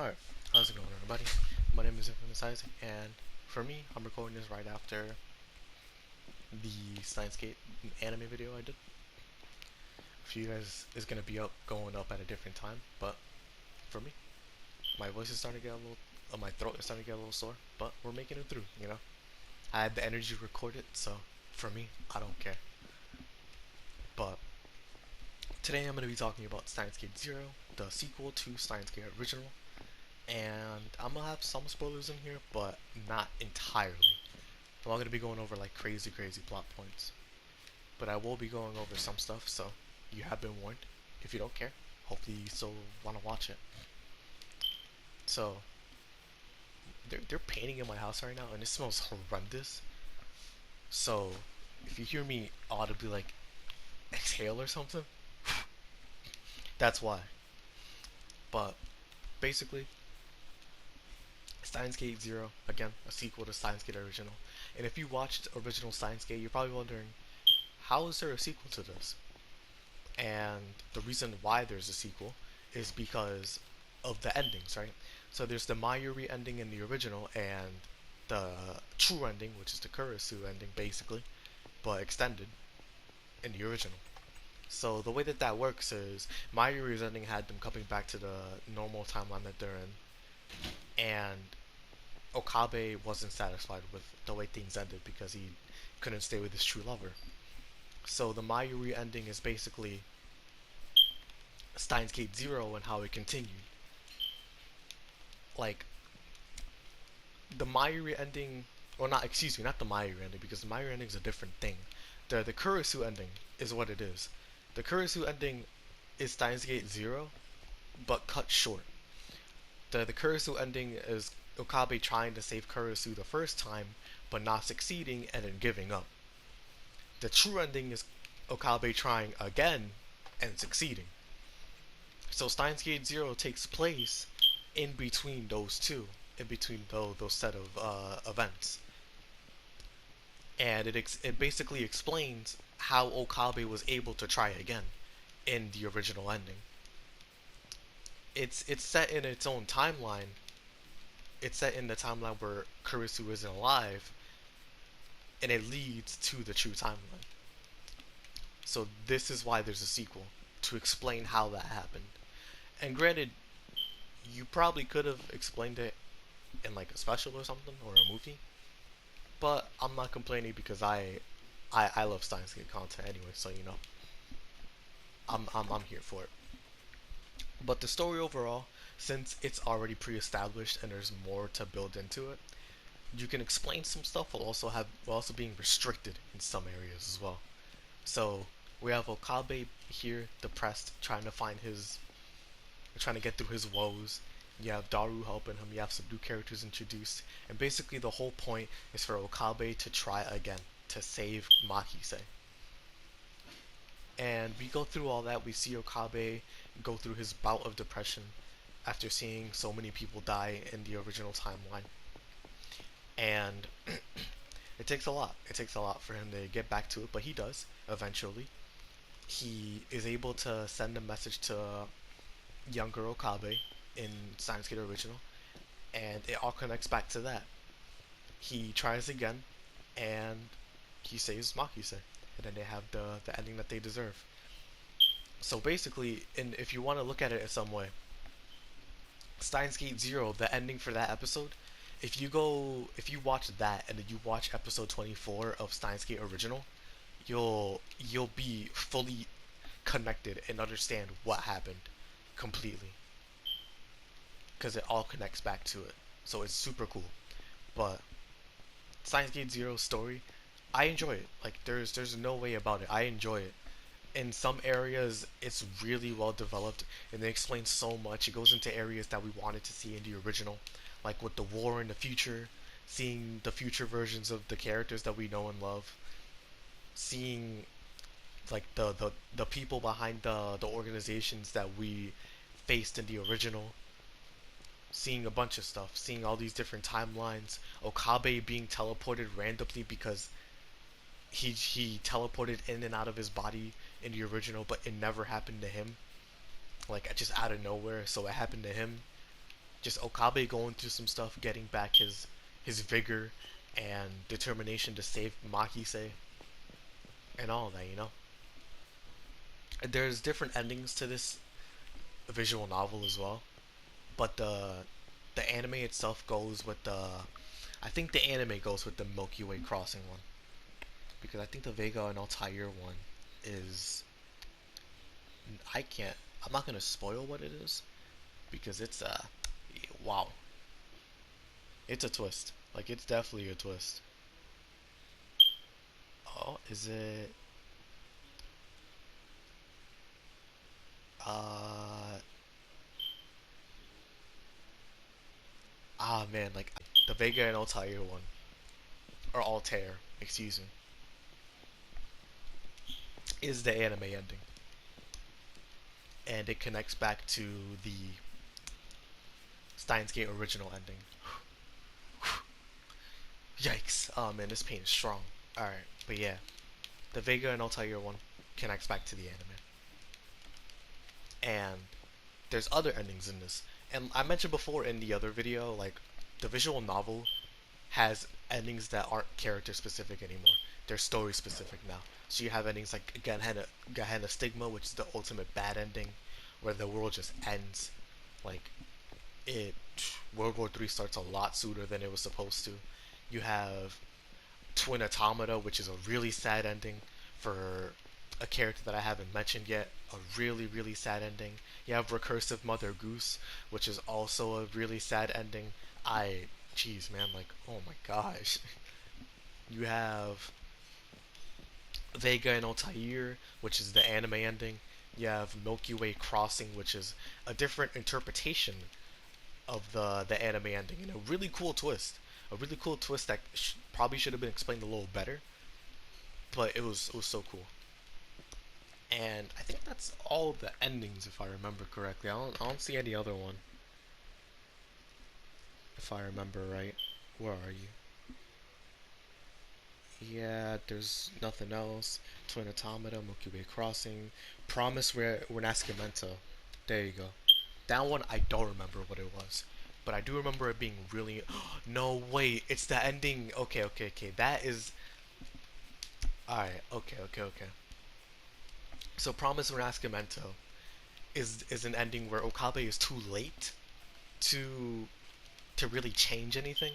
Alright, how's it going, everybody? My name is Infamous Isaac, and for me, I'm recording this right after the Steins anime video I did. For you guys, it's gonna be going up at a different time, but for me, my voice is starting to get a little, my throat is starting to get a little sore, but we're making it through, you know? I had the energy to record it, so for me, I don't care. But today I'm gonna be talking about Steins Gate Zero, the sequel to Steins Gate Original. And I'm gonna have some spoilers in here, but not entirely. I'm not gonna be going over like crazy plot points, but I will be going over some stuff, so you have been warned. If you don't care, hopefully you still want to watch it. So they're painting in my house right now, and it smells horrendous. So if you hear me audibly like exhale or something, that's why. But basically, Steins Gate Zero, again, a sequel to Steins Gate Original. And if you watched original Steins Gate, you're probably wondering, how is there a sequel to this? And the reason why there's a sequel is because of the endings, right? So there's the Mayuri ending in the original and the true ending, which is the Kurisu ending, basically, but extended in the original. So the way that works is Mayuri's ending had them coming back to the normal timeline that they're in, and Okabe wasn't satisfied with the way things ended because he couldn't stay with his true lover. So the Mayuri ending is basically Steins Gate Zero and how it continued. Like the Mayuri ending, or not, excuse me, not the Mayuri ending, because the Mayuri ending is a different thing. The Kurisu ending is what it is. The Kurisu ending is Steins Gate Zero, but cut short. The Kurisu ending is Okabe trying to save Kurisu the first time, but not succeeding and then giving up. The true ending is Okabe trying again and succeeding. So Steins Gate Zero takes place in between those two, in between those set of events, and it basically explains how Okabe was able to try again in the original ending. It's set in its own timeline. It's set in the timeline where Kurisu isn't alive, and it leads to the true timeline. So this is why there's a sequel, to explain how that happened. And granted, you probably could have explained it in like a special or something or a movie, but I'm not complaining because I love Steins Gate content anyway, so you know I'm here for it. But the story overall, since it's already pre-established and there's more to build into it, you can explain some stuff while also being restricted in some areas as well. So we have Okabe here, depressed, trying to get through his woes. You have Daru helping him. You have some new characters introduced, and basically the whole point is for Okabe to try again to save Makise. And we go through all that. We see Okabe go through his bout of depression after seeing so many people die in the original timeline. And it takes a lot. It takes a lot for him to get back to it, but he does eventually. He is able to send a message to younger Okabe in Steins Gate Original, and it all connects back to that. He tries again, and he saves Makise, and then they have the ending that they deserve. So basically, if you want to look at it in some way, Steins Gate Zero, the ending for that episode, if you watch that and then you watch episode 24 of Steins Gate Original, you'll be fully connected and understand what happened completely, because it all connects back to it. So it's super cool. But Steins Gate Zero's story, I enjoy it. Like there's no way about it. I enjoy it. In some areas, it's really well developed, and they explain so much. It goes into areas that we wanted to see in the original, like with the war in the future, seeing the future versions of the characters that we know and love, seeing like the people behind the organizations that we faced in the original, seeing a bunch of stuff, seeing all these different timelines, Okabe being teleported randomly because he teleported in and out of his body in the original, but it never happened to him, like just out of nowhere. So it happened to him. just Okabe going through some stuff, getting back his vigor and determination to save Makise and all that, you know. There's different endings to this visual novel as well, but the anime itself goes with the I think the anime goes with the Milky Way crossing one because I think the Vega and Altair one is I can't I'm not gonna spoil what it is because it's wow, it's a twist. Like it's definitely a twist. Oh, is it uh man, like the Vega and Altair one or Altair, excuse me, is the anime ending, and it connects back to the Steins Gate original ending. Yikes! Oh man, this pain is strong. All right, but yeah, the Vega and Altair one connects back to the anime, and there's other endings in this. And I mentioned before in the other video, like the visual novel has endings that aren't character specific anymore. They're story specific now. So you have endings like Gehenna Stigma, which is the ultimate bad ending, where the world just ends. Like it, World War III starts a lot sooner than it was supposed to. You have Twin Automata, which is a really sad ending for a character that I haven't mentioned yet. A really, really sad ending. You have Recursive Mother Goose, which is also a really sad ending. Jeez, man, like, oh my gosh. You have Vega and Altair, which is the anime ending. You have Milky Way Crossing, which is a different interpretation of the anime ending, and a really cool twist. A really cool twist that probably should have been explained a little better, but it was so cool. And I think that's all the endings, if I remember correctly. I don't see any other one, if I remember right. Where are you? Yeah, there's nothing else. Twin Automata, Milky Way Crossing, Promise Renascimento. There you go. That one I don't remember what it was, but I do remember it being really. No, wait, it's the ending. Okay, okay, okay. That is. Alright, okay, okay, okay. So Promise Renascimento is an ending where Okabe is too late to to really change anything,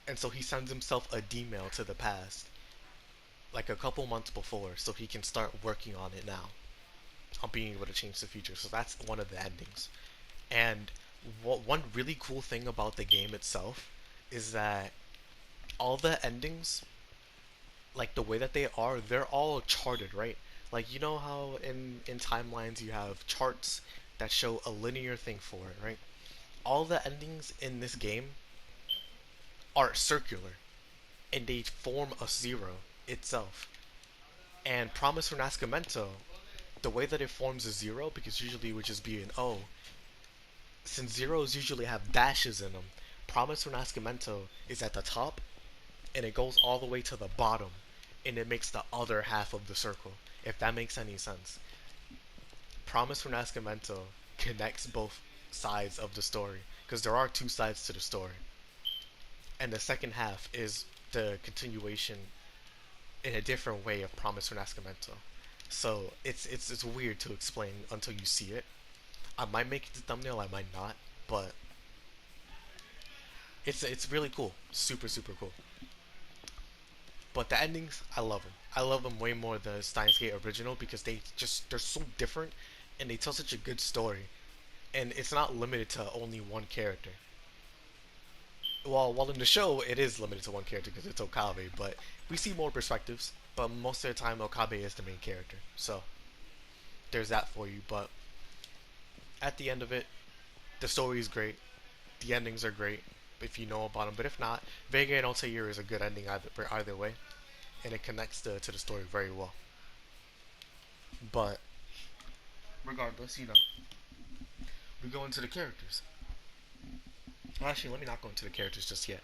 and so he sends himself a D-mail to the past, like a couple months before, so he can start working on it now, on being able to change the future. So that's one of the endings. And one really cool thing about the game itself is that all the endings, like the way that they are, they're all charted, right? Like you know how in timelines you have charts that show a linear thing for it, right? All the endings in this game are circular, and they form a zero itself. And Promise Renascimento, the way that it forms a zero, because usually it would just be an O, since zeros usually have dashes in them, Promise Renascimento is at the top, and it goes all the way to the bottom, and it makes the other half of the circle, if that makes any sense. Promise Renascimento connects both sides of the story, because there are two sides to the story. And the second half is the continuation in a different way of Promise Renascimento. So it's weird to explain until you see it. I might make it the thumbnail, I might not, but it's really cool, super super cool. But the endings, I love them. I love them way more than Steins Gate original because they're so different, and they tell such a good story. And it's not limited to only one character. While in the show it is limited to one character because it's Okabe, but we see more perspectives. But most of the time, Okabe is the main character. So there's that for you. But at the end of it, the story is great. The endings are great if you know about them. But if not, Vega and Altair is a good ending either way, and it connects to the story very well. But regardless, we go into the characters. Actually, let me not go into the characters just yet.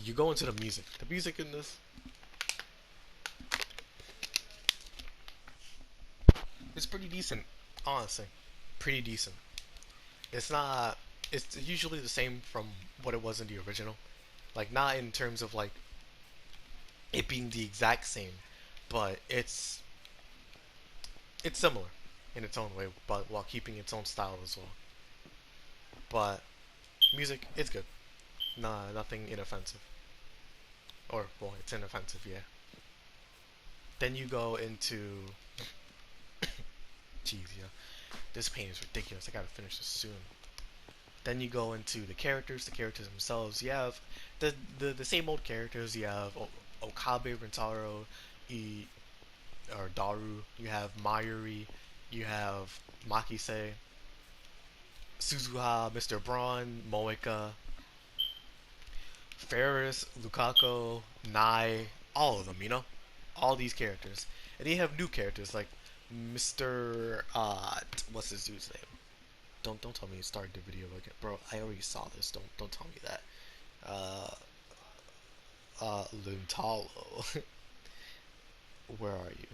You go into the music. The music in this is pretty decent, honestly. Pretty decent. It's not it's usually the same from what it was in the original. Like not in terms of like it being the exact same, but it's similar in its own way, but while keeping its own style as well. But music, it's good. Nah, nothing inoffensive. Or well, it's inoffensive, yeah. Then you go into, jeez, yeah, this paint is ridiculous. I gotta finish this soon. Then you go into the characters. The characters themselves. You have the same old characters. You have Okabe, Rentaro, I, or Daru. You have Mayuri. You have Makise, Suzuha, Mr. Braun, Moeka, Ferris, Lukaku, Nai, all of them, all these characters, and then you have new characters like Mr. What's this dude's name? Don't tell me you started the video again, bro. I already saw this. Don't tell me that. Uh, Luntalo. Where are you?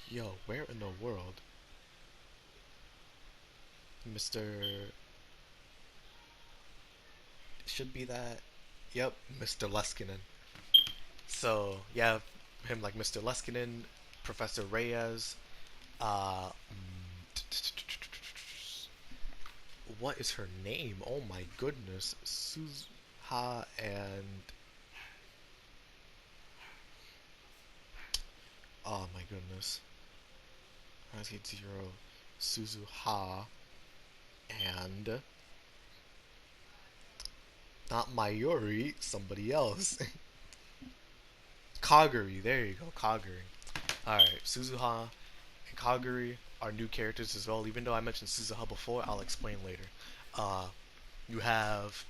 Yo, where in the world, Mr. Should be that. Yep, Mr. Leskinen. So yeah, him like Mr. Leskinen, Professor Reyes. What is her name? Oh my goodness, Suzuha and oh my goodness, I see zero. Suzuha and not Mayuri, somebody else. Kaguri. There you go, Kaguri. All right, Suzuha and Kaguri are new characters as well. Even though I mentioned Suzuha before, I'll explain later. Uh, you have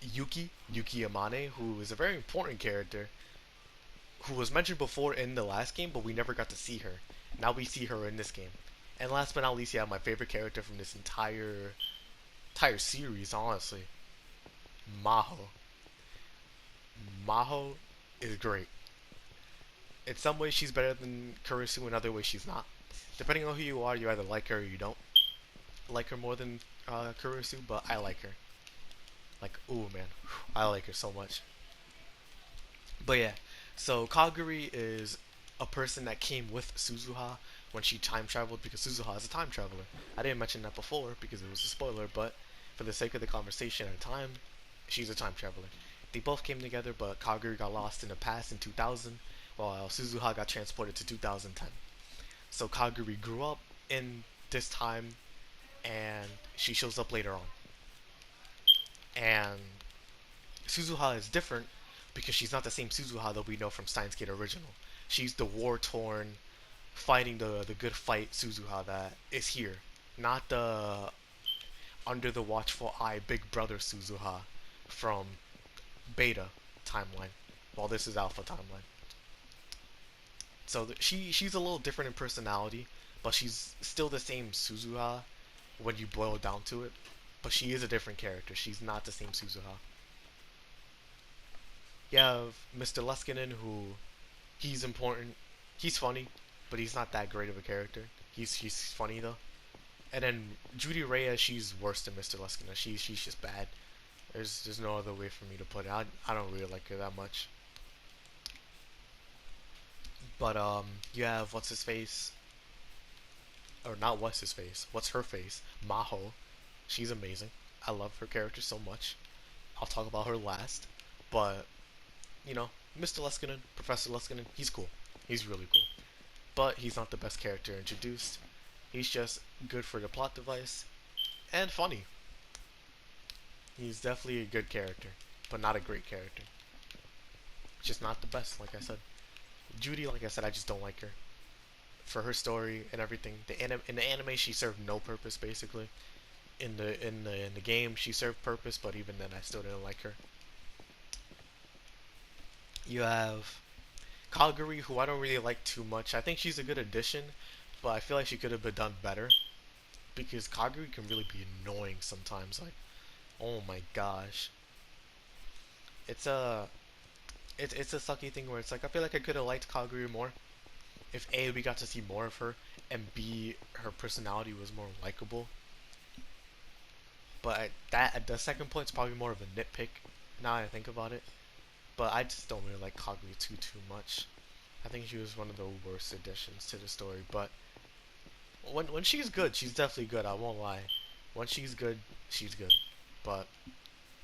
Yuki Amane, who is a very important character, who was mentioned before in the last game, but we never got to see her. Now we see her in this game. And last but not least, you have my favorite character from this entire series, honestly, Maho. Maho is great. In some ways, she's better than Kurisu. In other ways, she's not. Depending on who you are, you either like her or you don't like her more than Kurisu. But I like her. Like, ooh man, I like her so much. But yeah, so Kaguri is a person that came with Suzuha when she time traveled because Suzuha is a time traveler. I didn't mention that before because it was a spoiler, but for the sake of the conversation and time, she's a time traveler. They both came together, but Kaguri got lost in the past in 2000, while Suzuha got transported to 2010. So Kaguri grew up in this time, and she shows up later on. And Suzuha is different because she's not the same Suzuha that we know from Steins Gate original. She's the war torn, fighting the good fight Suzuha that is here, not the under the watchful eye big brother Suzuha from Beta timeline, while this is Alpha timeline. So she's a little different in personality, but she's still the same Suzuha when you boil down to it. But she is a different character. She's not the same Suzuha. You have Mr. Leskinen, who he's important. He's funny, but he's not that great of a character. He's funny though. And then Judy Reyes, she's worse than Mr. Leskinen. She's just bad. There's no other way for me to put it. I don't really like her that much. But you have what's his face, or not what's his face. What's her face? Maho. She's amazing. I love her character so much. I'll talk about her last. But Mr. Leskinen, Professor Leskinen, he's cool. He's really cool. But he's not the best character introduced. He's just good for the plot device and funny. He's definitely a good character, but not a great character. Just not the best, like I said. Judy, like I said, I just don't like her for her story and everything. In the anime, she served no purpose basically. In the game, she served purpose, but even then, I still didn't like her. You have Kaguri, who I don't really like too much. I think she's a good addition, but I feel like she could have been done better because Kaguri can really be annoying sometimes. Like, oh my gosh, it's a it's a sucky thing where it's like I feel like I could have liked Kaguri more if A, we got to see more of her, and B, her personality was more likable. But that the second point's probably more of a nitpick now that I think about it. But I just don't really like Kaguya too much. I think she was one of the worst additions to the story. But when she's good, she's definitely good. I won't lie. When she's good, she's good. But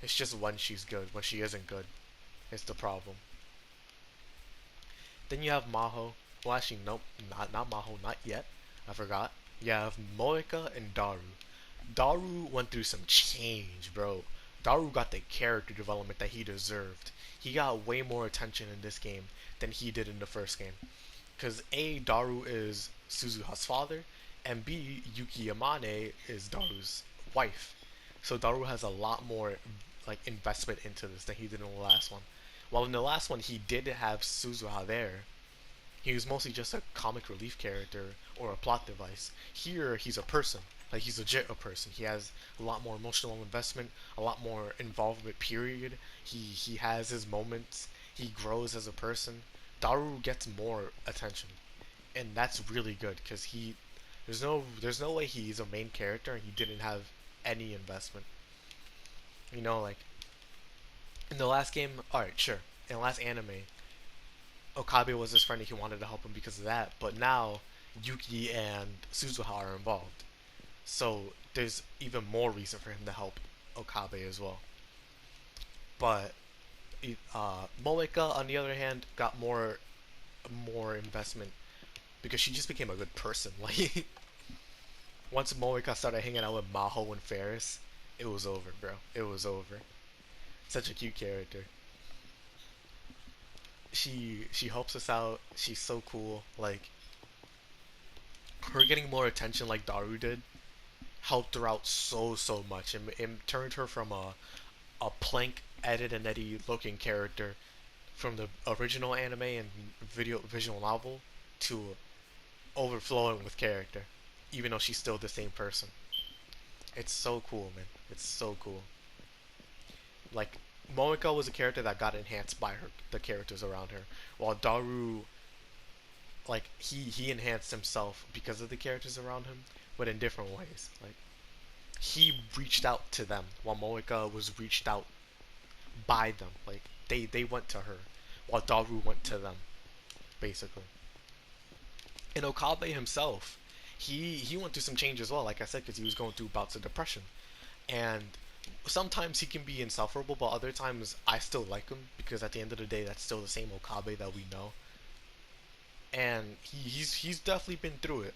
it's just when she's good. When she isn't good, it's the problem. Then you have Maho. Well, actually, nope, not Maho, not yet. I forgot. You have Moeka and Daru. Daru went through some change, bro. Daru got the character development that he deserved. He got way more attention in this game than he did in the first game. Because A, Daru is Suzuha's father, and B, Yuki Yamane is Daru's wife. So Daru has a lot more like investment into this than he did in the last one. While in the last one he did have Suzuha there, he was mostly just a comic relief character or a plot device. Here he's a person. Like he's legit a person. He has a lot more emotional investment, a lot more involvement period. He has his moments. He grows as a person. Daru gets more attention. And that's really good because he there's no way he's a main character and he didn't have any investment. You know, like in the last game, alright, sure. In the last anime, Okabe was his friend and he wanted to help him because of that, but now Yuki and Suzuha are involved. So there's even more reason for him to help Okabe as well. But Moeka, on the other hand, got more investment because she just became a good person. Like once Moeka started hanging out with Maho and Ferris, it was over, bro. It was over. Such a cute character. She helps us out. She's so cool. Like her getting more attention like Daru did helped her out so much and turned her from a plank Ed and Eddie looking character from the original anime and visual novel to overflowing with character, even though she's still the same person. It's so cool, man. It's so cool. Like Momoko was a character that got enhanced by her the characters around her, while Daru, like he enhanced himself because of the characters around him, but in different ways. Like he reached out to them, while Moeka was reached out by them. Like they went to her, while Daru went to them, basically. And Okabe himself, he went through some change as well. Like I said, because he was going through bouts of depression, and sometimes he can be insufferable, but other times I still like him because at the end of the day, that's still the same Okabe that we know. And he's definitely been through it,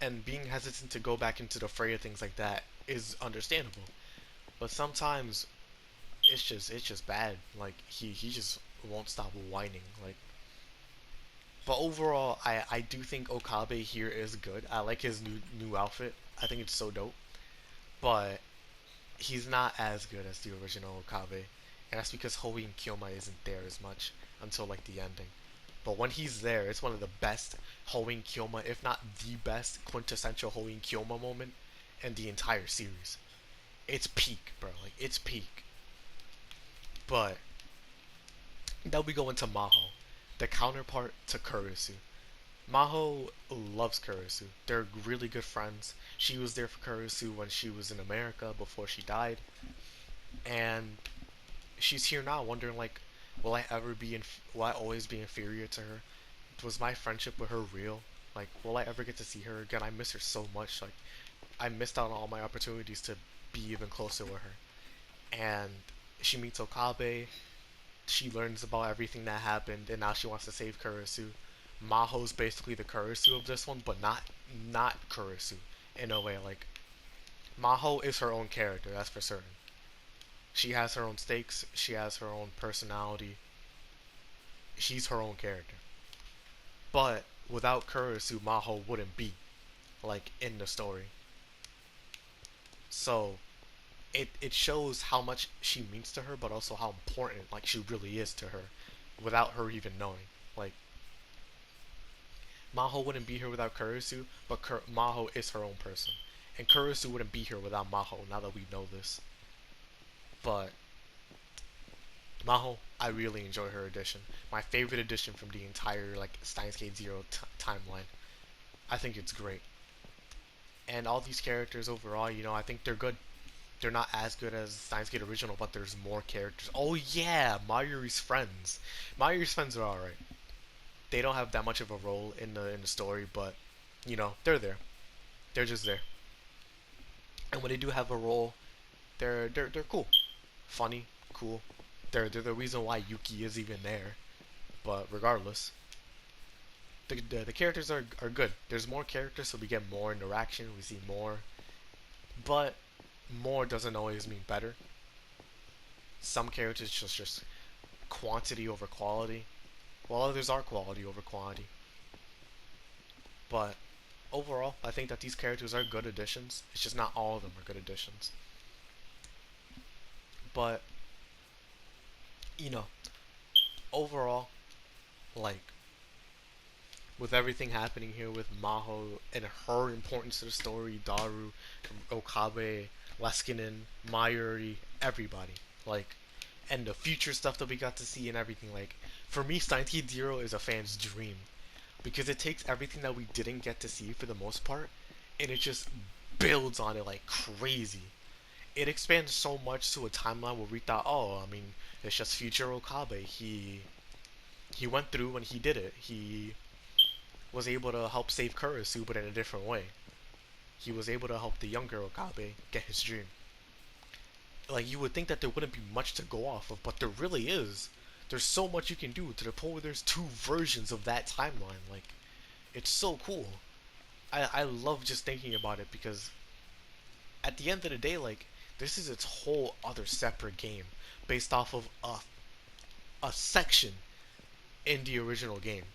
and being hesitant to go back into the fray of things like that is understandable. But sometimes it's just bad. Like he just won't stop whining. Like, but overall, I do think Okabe here is good. I like his new outfit. I think it's so dope. But he's not as good as the original Okabe, and that's because Hoi and Kyoma isn't there as much until like the ending. But when he's there, it's one of the best Hoi and Kyoma, if not the best quintessential Hoi and Kyoma moment in the entire series. It's peak, bro. Like it's peak. But then we go into Maho, the counterpart to Kurisu. Maho loves Kurisu. They're really good friends. She was there for Kurisu when she was in America before she died, and she's here now, wondering like, will I always be inferior to her? Was my friendship with her real? Like, will I ever get to see her again? I miss her so much. Like, I missed out on all my opportunities to be even closer with her. And she meets Okabe. She learns about everything that happened, and now she wants to save Kurisu. Maho's basically the Kurisu of this one, but not Kurisu in a way. Like Maho is her own character, that's for certain. She has her own stakes. She has her own personality. She's her own character. But without Kurisu, Maho wouldn't be like in the story. So it shows how much she means to her, but also how important like she really is to her, without her even knowing. Like Maho wouldn't be here without Kurisu, but Maho is her own person, and Kurisu wouldn't be here without Maho. Now that we know this, but Maho, I really enjoy her addition. My favorite addition from the entire like Steins Gate Zero timeline. I think it's great. And all these characters overall, I think they're good. They're not as good as Steins Gate original, but there's more characters. Oh yeah, Mayuri's friends. Mayuri's friends are alright. They don't have that much of a role in the story, but they're there. They're just there. And when they do have a role, they're cool, funny, cool. They're the reason why Yuki is even there. But regardless, the characters are good. There's more characters, so we get more interaction. We see more, but more doesn't always mean better. Some characters just quantity over quality, while others are quality over quantity. But overall, I think that these characters are good additions. It's just not all of them are good additions. But you know, overall, like with everything happening here with Maho and her importance to the story, Daru, Okabe, Leskinen, Mayuri, everybody. Like, and the future stuff that we got to see and everything. Like, for me, Steins Gate Zero is a fan's dream because it takes everything that we didn't get to see for the most part and it just builds on it like crazy. It expands so much to a timeline where we thought, oh, I mean, it's just future Okabe. He went through and he did it. He was able to help save Kurisu, but in a different way. He was able to help the younger Okabe get his dream. Like, you would think that there wouldn't be much to go off of, but there really is. There's so much you can do to the point where there's two versions of that timeline. Like, it's so cool. I love just thinking about it because at the end of the day, like, this is its whole other separate game based off of a section in the original game.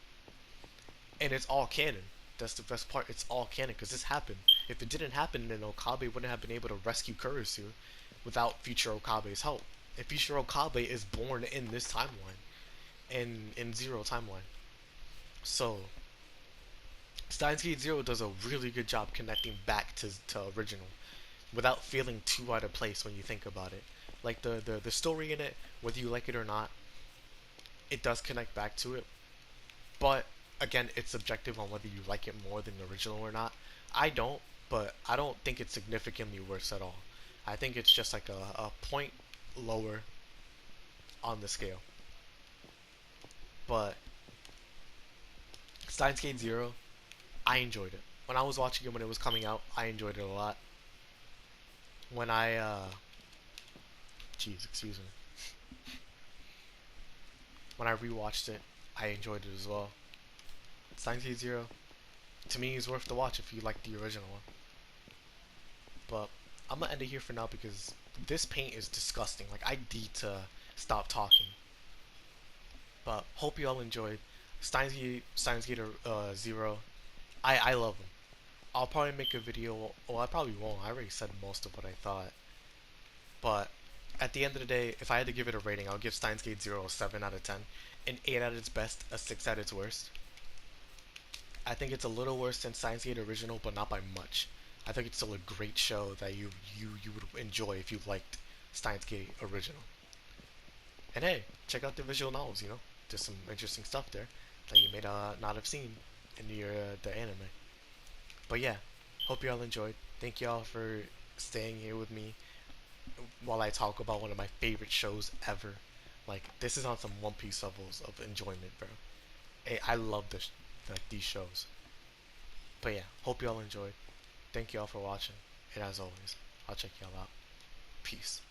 And it's all canon. That's the best part. It's all canon because this happened. If it didn't happen, then Okabe wouldn't have been able to rescue Kurisu without future Okabe's help. And future Okabe is born in this timeline, in Zero timeline. So Steins Gate Zero does a really good job connecting back to original without feeling too out of place when you think about it. Like the story in it, whether you like it or not, it does connect back to it. But again, it's subjective on whether you like it more than the original or not. I don't, but I don't think it's significantly worse at all. I think it's just like a point lower on the scale. But Steins Gate Zero, I enjoyed it. When I was watching it when it was coming out, I enjoyed it a lot. When I, jeez, excuse me. When I rewatched it, I enjoyed it as well. Steins Gate Zero, to me, is worth the watch if you like the original one. But I'm gonna end it here for now because this paint is disgusting. Like, I need to stop talking. But hope you all enjoyed Steins Gate Zero. I love them. I'll probably make a video. Well, I probably won't. I already said most of what I thought. But at the end of the day, if I had to give it a rating, I'll give Steins Gate Zero a 7 out of 10, an 8 at its best, a 6 at its worst. I think it's a little worse than Steins Gate Original, but not by much. I think it's still a great show that you would enjoy if you liked Steins Gate Original. And hey, check out the visual novels. There's some interesting stuff there that you may not have seen in the anime. But yeah, hope you all enjoyed. Thank you all for staying here with me while I talk about one of my favorite shows ever. Like, this is on some One Piece levels of enjoyment, bro. I love like these shows. But yeah, hope you all enjoyed. Thank you all for watching, and as always, I'll check y'all out. Peace.